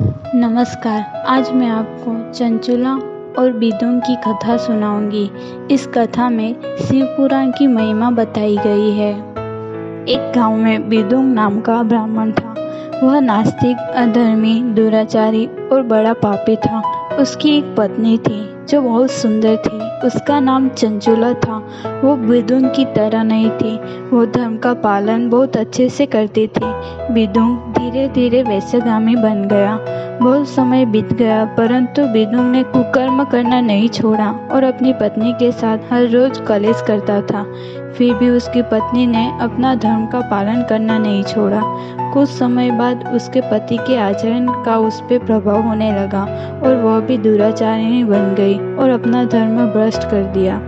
नमस्कार। आज मैं आपको चंचुला और बिदुन की कथा सुनाऊंगी। इस कथा में शिव पुराण की महिमा बताई गई है। एक गांव में बिदुन नाम का ब्राह्मण था। वह नास्तिक, अधर्मी, दुराचारी और बड़ा पापी था। उसकी एक पत्नी थी जो बहुत सुंदर थी। उसका नाम चंचुला था। वो बिदुन की तरह नहीं थी। वो धर्म का पालन बहुत अच्छे से करती थी। बिदुन धीरे धीरे वैश्यगामी बन गया। बहुत समय बीत गया, परंतु बिदुन ने कुकर्म करना नहीं छोड़ा और अपनी पत्नी के साथ हर रोज कलेश करता था। फिर भी उसकी पत्नी ने अपना धर्म का पालन करना नहीं छोड़ा। कुछ समय बाद उसके पति के आचरण का उस पर प्रभाव होने लगा और वह भी दुराचारिणी बन गई और अपना धर्म भ्रष्ट कर दिया।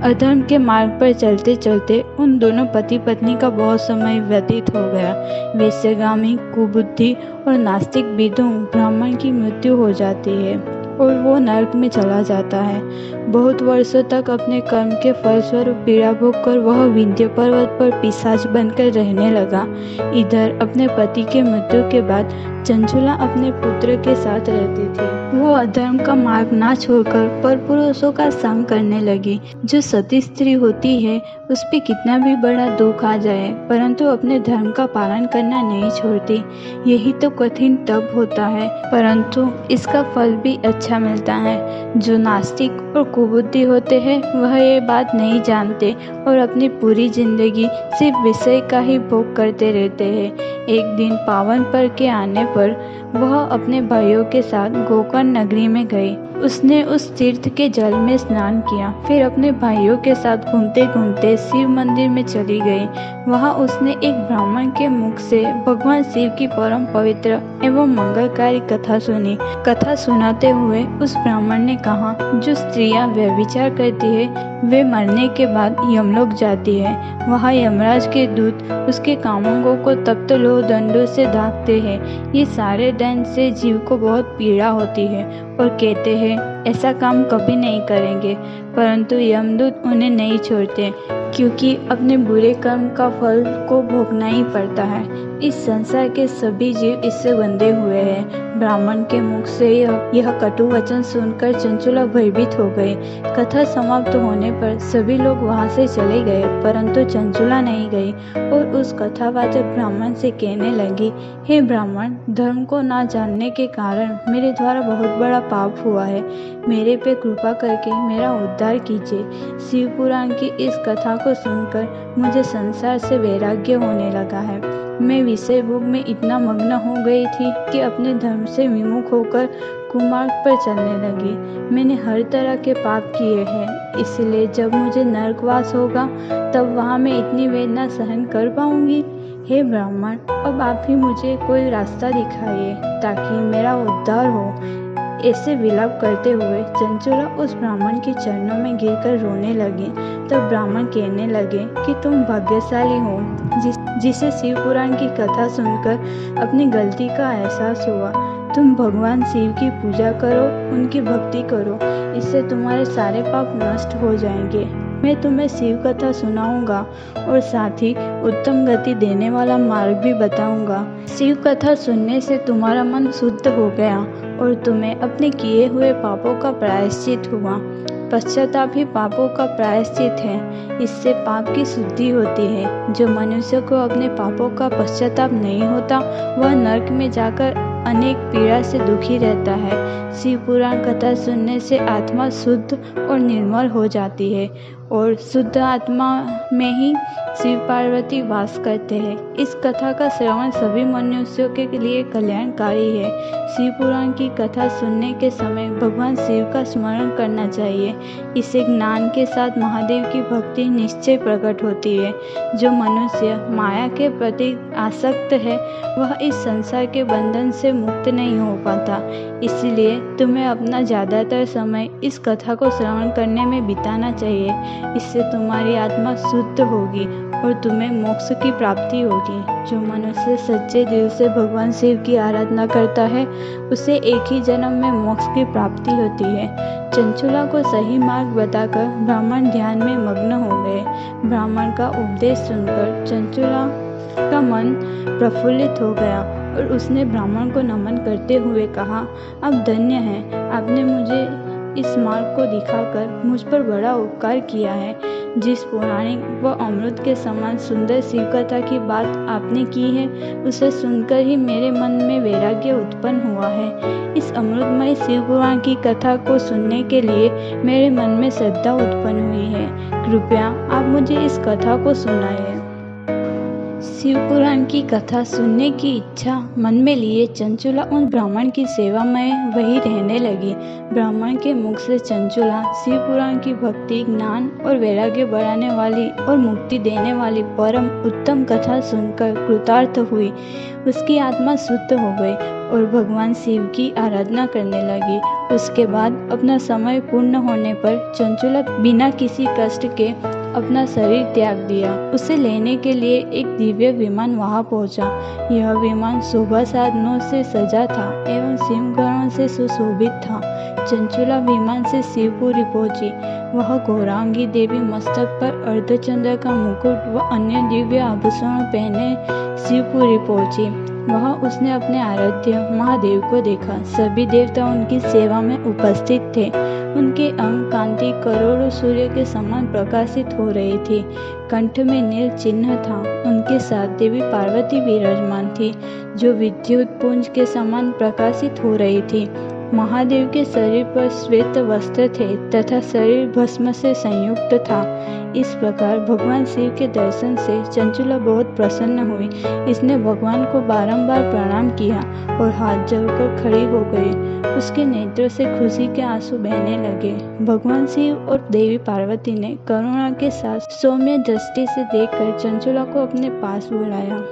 अधर्म के मार्ग पर चलते चलते उन दोनों पति पत्नी का बहुत समय व्यतीत हो गया। वैश्यगामी, कुबुद्धि और नास्तिक बिदुन ब्राह्मण की मृत्यु हो जाती है और वो नरक में चला जाता है। बहुत वर्षों तक अपने कर्म के फलस्वरूप पीड़ा भोग कर वह विंध्य पर्वत पर पिशाच बनकर रहने लगा। इधर अपने पति के मृत्यु के बाद चंचुला अपने पुत्र के साथ रहती थी। वो अधर्म का मार्ग ना छोड़कर परपुरुषों का संग करने लगी। जो सती स्त्री होती है उस पर कितना भी बड़ा दुख आ जाए परंतु अपने धर्म का पालन करना नहीं छोड़ती। यही तो कठिन तप होता है, परंतु इसका फल भी अच्छा मिलता है। जो नास्तिक और कुबुद्धि होते हैं वह ये बात नहीं जानते और अपनी पूरी जिंदगी सिर्फ विषय का ही भोग करते रहते हैं। एक दिन पावन पर्व के आने पर वह अपने भाइयों के साथ गोकर्ण नगरी में गई। उसने उस तीर्थ के जल में स्नान किया, फिर अपने भाइयों के साथ घूमते घूमते शिव मंदिर में चली गई। वहां उसने एक ब्राह्मण के मुख से भगवान शिव की परम पवित्र एवं मंगलकारी कथा सुनी। कथा सुनाते हुए उस ब्राह्मण ने कहा, जो स्त्रियां व्यभिचार करती है वे मरने के बाद यमलोक जाती है। वहाँ यमराज के दूत उसके कामुकों को तप्त लोह दंडों से दागते हैं। ये सारे दंड से जीव को बहुत पीड़ा होती है और कहते हैं ऐसा काम कभी नहीं करेंगे, परंतु यमदूत उन्हें नहीं छोड़ते क्योंकि अपने बुरे कर्म का फल को भोगना ही पड़ता है। इस संसार के सभी जीव इससे बंधे हुए हैं। ब्राह्मण के मुख से यह कटु वचन सुनकर चंचुला भयभीत हो गई। कथा समाप्त होने पर सभी लोग वहां से चले गए, परंतु चंचुला नहीं गई और उस कथावाचक ब्राह्मण से कहने लगी, हे ब्राह्मण, धर्म को ना जानने के कारण मेरे द्वारा बहुत बड़ा पाप हुआ है। मेरे पे कृपा करके मेरा उद्धार कीजिए। शिव पुराण की इस कथा को सुनकर मुझे संसार से वैराग्य होने लगा है। मैं विषय भोग में इतना मग्न हो गई थी कि अपने धर्म से विमुख होकर कुमार्ग पर चलने लगी। मैंने हर तरह के पाप किए हैं, इसलिए जब मुझे नरकवास होगा तब वहाँ मैं इतनी वेदना सहन कर पाऊंगी। हे ब्राह्मण, अब आप ही मुझे कोई रास्ता दिखाइए ताकि मेरा उद्धार हो। ऐसे विलाप करते हुए चंचुला उस ब्राह्मण के चरणों में गिरकर रोने लगी। तब ब्राह्मण कहने लगे कि तुम भाग्यशाली हो जिसे शिव पुराण की कथा सुनकर अपनी गलती का एहसास हुआ। तुम भगवान शिव की पूजा करो, उनकी भक्ति करो, इससे तुम्हारे सारे पाप नष्ट हो जाएंगे। मैं तुम्हें शिव कथा सुनाऊंगा और साथ ही उत्तम गति देने वाला मार्ग भी बताऊंगा। शिव कथा सुनने से तुम्हारा मन शुद्ध हो गया और तुम्हें अपने किए हुए पापों का प्रायश्चित हुआ। पश्चाताप ही पापों का प्रायश्चित है। इससे पाप की शुद्धि होती है। जो मनुष्य को अपने पापों का पश्चाताप नहीं होता वह नरक में जाकर अनेक पीड़ा से दुखी रहता है। शिव पुराण कथा सुनने से आत्मा शुद्ध और निर्मल हो जाती है और शुद्ध आत्मा में ही शिव पार्वती वास करते हैं। इस कथा का श्रवण सभी मनुष्यों के लिए कल्याणकारी है। शिव पुराण की कथा सुनने के समय भगवान शिव का स्मरण करना चाहिए। इससे ज्ञान के साथ महादेव की भक्ति निश्चय प्रकट होती है। जो मनुष्य माया के प्रति आसक्त है वह इस संसार के बंधन से मुक्त नहीं हो पाता। इसलिए तुम्हें अपना ज़्यादातर समय इस कथा को श्रवण करने में बिताना चाहिए। इससे तुम्हारी आत्मा शुद्ध होगी और तुम्हें मोक्ष की प्राप्ति होगी। जो मनुष्य सच्चे दिल से भगवान शिव की आराधना करता है उसे एक ही जन्म में मोक्ष की प्राप्ति होती है। चंचुला को सही मार्ग बताकर ब्राह्मण ध्यान में मग्न हो गए। ब्राह्मण का उपदेश सुनकर चंचुला का मन प्रफुल्लित हो गया और उसने ब्राह्मण को नमन करते हुए कहा, आप धन्य हैं, आपने मुझे इस मार्ग को दिखाकर मुझ पर बड़ा उपकार किया है। जिस पौराणिक व अमृत के समान सुंदर शिव कथा की बात आपने की है, उसे सुनकर ही मेरे मन में वैराग्य उत्पन्न हुआ है। इस अमृतमय शिव पुराण की कथा को सुनने के लिए मेरे मन में श्रद्धा उत्पन्न हुई है। कृपया आप मुझे इस कथा को सुनाइए। शिव पुराण की कथा सुनने की इच्छा मन में लिए चंचुला उन ब्राह्मण की सेवा में वही रहने लगी। ब्राह्मण के मुख से चंचुला शिव पुराण की भक्ति, ज्ञान और वैराग्य बढ़ाने वाली और मुक्ति देने वाली परम उत्तम कथा सुनकर कृतार्थ हुई। उसकी आत्मा शुद्ध हो गई और भगवान शिव की आराधना करने लगी। उसके बाद अपना समय पूर्ण होने पर चंचुला बिना किसी कष्ट के अपना शरीर त्याग दिया। उसे लेने के लिए एक दिव्य विमान वहां पहुंचा। यह विमान शोभा साधनों से सजा था एवं सिंहगणों से सुशोभित था। चंचुला विमान से शिवपुरी पहुंची। वह गौरांगी देवी मस्तक पर अर्धचंद्र का मुकुट व अन्य दिव्य आभूषण पहने शिवपुरी पहुंची। वहां उसने अपने आराध्य महादेव को देखा। सभी देवता उनकी सेवा में उपस्थित थे। उनके अंग कांति करोड़ों सूर्य के समान प्रकाशित हो रही थी। कंठ में नील चिन्ह था। उनके साथ देवी पार्वती विराजमान थी, जो विद्युत पुंज के समान प्रकाशित हो रही थी। महादेव के शरीर पर श्वेत वस्त्र थे तथा शरीर भस्म से संयुक्त था। इस प्रकार भगवान शिव के दर्शन से चंचुला बहुत प्रसन्न हुई। इसने भगवान को बारंबार प्रणाम किया और हाथ जोड़कर खड़ी हो गई। उसके नेत्रों से खुशी के आंसू बहने लगे। भगवान शिव और देवी पार्वती ने करुणा के साथ सौम्य दृष्टि से देखकर चंचुला को अपने पास बुलाया।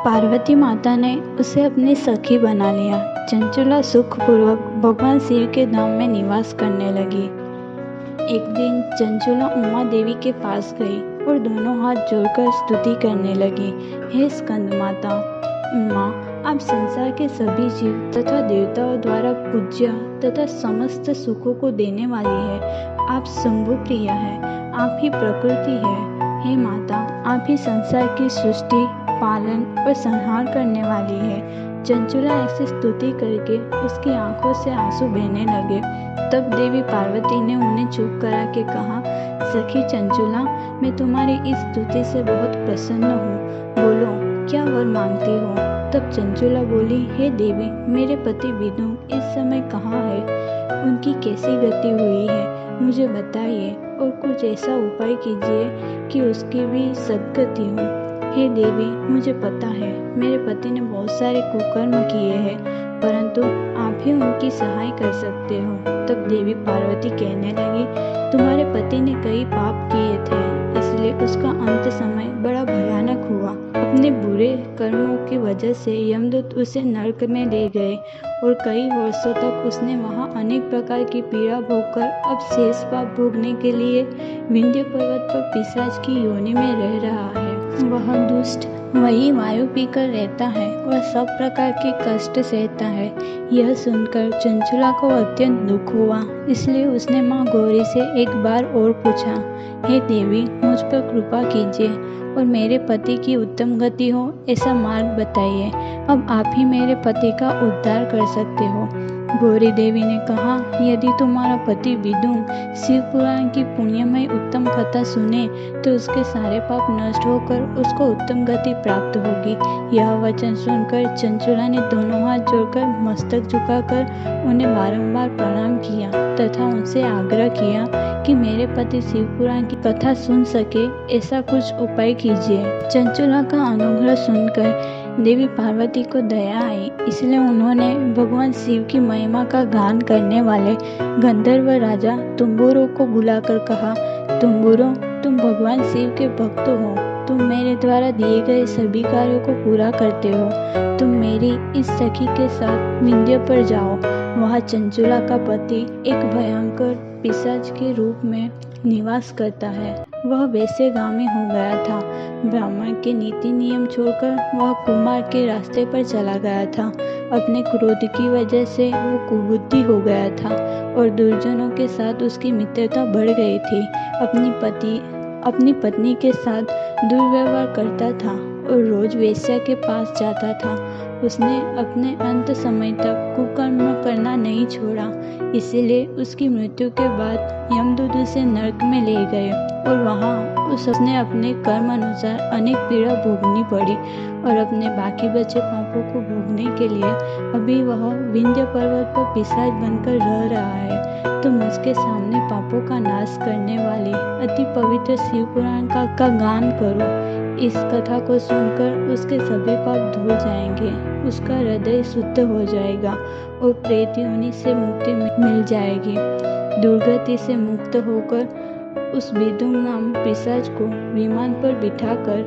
पार्वती माता ने उसे अपनी सखी बना लिया। चंचुला सुखपूर्वक भगवान शिव के धाम में निवास करने लगी। एक दिन चंचुला उमा देवी के पास गई और दोनों हाथ जोड़कर स्तुति करने लगी। हे स्कंद माता उमा, आप संसार के सभी जीव तथा देवताओं द्वारा पूज्य तथा समस्त सुखों को देने वाली है। आप शंभु प्रिया है, आप ही प्रकृति है। हे माता, आप ही संसार की सृष्टि, पालन और संहार करने वाली है। चंचुला ऐसी स्तुति करके उसकी आंखों से आंसू बहने लगे। तब देवी पार्वती ने उन्हें चुप करा के कहा, सखी चंचुला, मैं तुम्हारी इस स्तुति से बहुत प्रसन्न हूँ। बोलो, क्या वर मांगती हो? तब चंचुला बोली, हे देवी, मेरे पति विदुन इस समय कहाँ है? उनकी कैसी गति हुई है, मुझे बताइए और कुछ ऐसा उपाय कीजिए कि उसकी भी सद्गति हो। हे देवी, मुझे पता है मेरे पति ने बहुत सारे कुकर्म किए हैं, परंतु आप ही उनकी सहाय कर सकते हो। तब देवी पार्वती कहने लगी, तुम्हारे पति ने कई पाप किए थे, इसलिए उसका अंत समय बड़ा भयानक हुआ। अपने बुरे कर्मों की वजह से यमदूत उसे नरक में ले गए और कई वर्षों तक उसने वहां अनेक प्रकार की पीड़ा भोगकर अब शेष पाप भोगने के लिए विंध्य पर्वत पर पिशाच की योनि में रह रहा है। वह दुष्ट वही वायु पीकर रहता है और सब प्रकार के कष्ट सहता है। यह सुनकर चंचुला को अत्यंत दुख हुआ, इसलिए उसने माँ गौरी से एक बार और पूछा, हे देवी, मुझ पर कृपा कीजिए और मेरे पति की उत्तम गति हो ऐसा मार्ग बताइए। अब आप ही मेरे पति का उद्धार कर सकते हो। गौरी देवी ने कहा, यदि तुम्हारा पति विदुन शिव पुराण की पुण्यमय उत्तम कथा सुने तो उसके सारे पाप नष्ट होकर उसको उत्तम गति प्राप्त होगी। यह वचन सुनकर चंचुला ने दोनों हाथ जोड़कर मस्तक झुकाकर उन्हें बारंबार प्रणाम किया तथा उनसे आग्रह किया कि मेरे पति शिव पुराण की कथा सुन सके ऐसा कुछ उपाय कीजिए। चंचुला का अनुग्रह सुनकर देवी पार्वती को दया आई, इसलिए उन्होंने भगवान शिव की महिमा का गान करने वाले गंधर्व राजा तुम्बुरो को बुलाकर कहा, तुम्बुरो, तुम भगवान शिव के भक्त हो, तुम मेरे द्वारा दिए गए सभी कार्यों को पूरा करते हो। तुम मेरी इस सखी के साथ विंध्य पर जाओ। वहाँ चंचुला का पति एक भयंकर पिशाच के रूप में निवास करता है। वह वैश्यगामी हो गया था। ब्राह्मण के नीति नियम छोड़कर वह कुमार के रास्ते पर चला गया था। अपने क्रोध की वजह से वो कुबुद्धि हो गया था और दुर्जनों के साथ उसकी मित्रता बढ़ गई थी। अपनी पत्नी के साथ दुर्व्यवहार करता था और रोज वेश्या के पास जाता था उसने अपने अंत समय तक कुकर्म करना नहीं छोड़ा, इसीलिए उसकी मृत्यु के बाद यमदूत उसे नरक में ले गए और वहाँ उसने अपने कर्म अनुसार अनेक पीड़ा भोगनी पड़ी और अपने बाकी बचे पापों को भोगने के लिए अभी वह विंध्य पर्वत पर पिशाच बनकर रह रहा है। तुम उसके सामने पापों का नाश करने वाले अति पवित्र शिव पुराण का गान करो। इस कथा को सुनकर उसके सभी पाप धुल जाएंगे, उसका हृदय शुद्ध हो जाएगा और प्रेत योनि से मुक्ति मिल जाएगी। दुर्गति से मुक्त होकर उस विदुम नाम पिशाच को विमान पर बिठाकर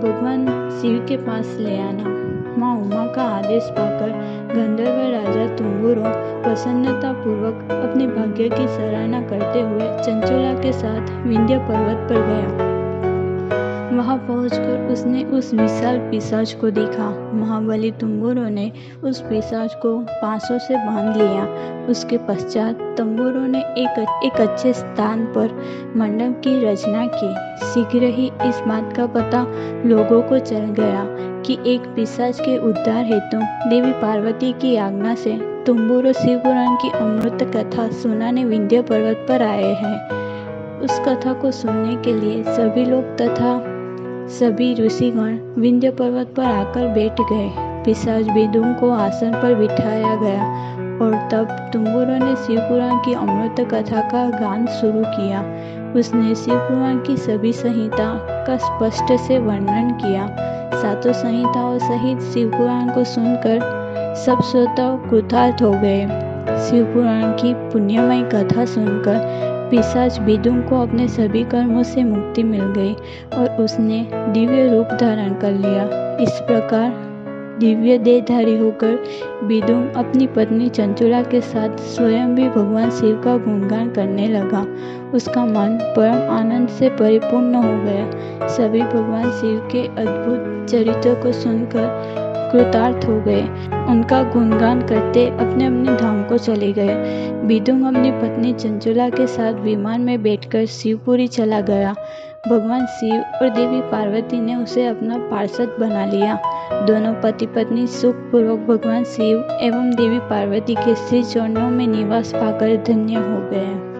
भगवान शिव के पास ले आना। माँ उमा का आदेश पाकर गंधर्व राजा तुम्बुरो प्रसन्नता पूर्वक अपने भाग्य की सराहना करते हुए चंचुला के साथ विंध्य पर्वत पर गया। वहां पहुंचकर उसने उस विशाल पिशाच को देखा। महाबली तुम्बुरो ने उस पिशाच को पांसों से बांध लिया। उसके पश्चात तंबुरो ने एक अच्छे स्थान पर मंडप की रचना की। शीघ्र ही इस बात का पता लोगों को चल गया कि एक पिशाच के उद्धार हेतु देवी पार्वती की आज्ञा से तुम्बुरो शिव पुराण की अमृत कथा सुनाने विंध्य पर्वत पर आए हैं। उस कथा को सुनने के लिए सभी लोग तथा सभी ऋषिगण विंध्य पर्वत पर आकर बैठ गए। पिशाच विदुम को आसन पर बिठाया गया और तब तुम्बुरो ने शिव पुराण की अमृत कथा का गान शुरू किया। उसने शिव पुराण की सभी संहिता का स्पष्ट से वर्णन किया। सातों संहिताओं सहित शिव पुराण को सुनकर सब श्रोता कृतार्थ हो गए। शिव पुराण की पुण्यमय कथा सुनकर पिशाच विदुम को अपने सभी कर्मों से मुक्ति मिल गई और उसने दिव्य रूप धारण कर लिया। इस प्रकार दिव्य देहधारी होकर विदुम अपनी पत्नी चंचुला के साथ स्वयं भी भगवान शिव का गुणगान करने लगा। उसका मन परम आनंद से परिपूर्ण हो गया। सभी भगवान शिव के अद्भुत चरित्र को सुनकर कृतार्थ हो गए। उनका गुणगान करते अपने अपने धाम को चले गए। विदुम अपनी पत्नी चंचुला के साथ विमान में बैठकर शिवपुरी चला गया। भगवान शिव और देवी पार्वती ने उसे अपना पार्षद बना लिया। दोनों पति पत्नी सुखपूर्वक भगवान शिव एवं देवी पार्वती के श्री चरणों में निवास पाकर धन्य हो गए।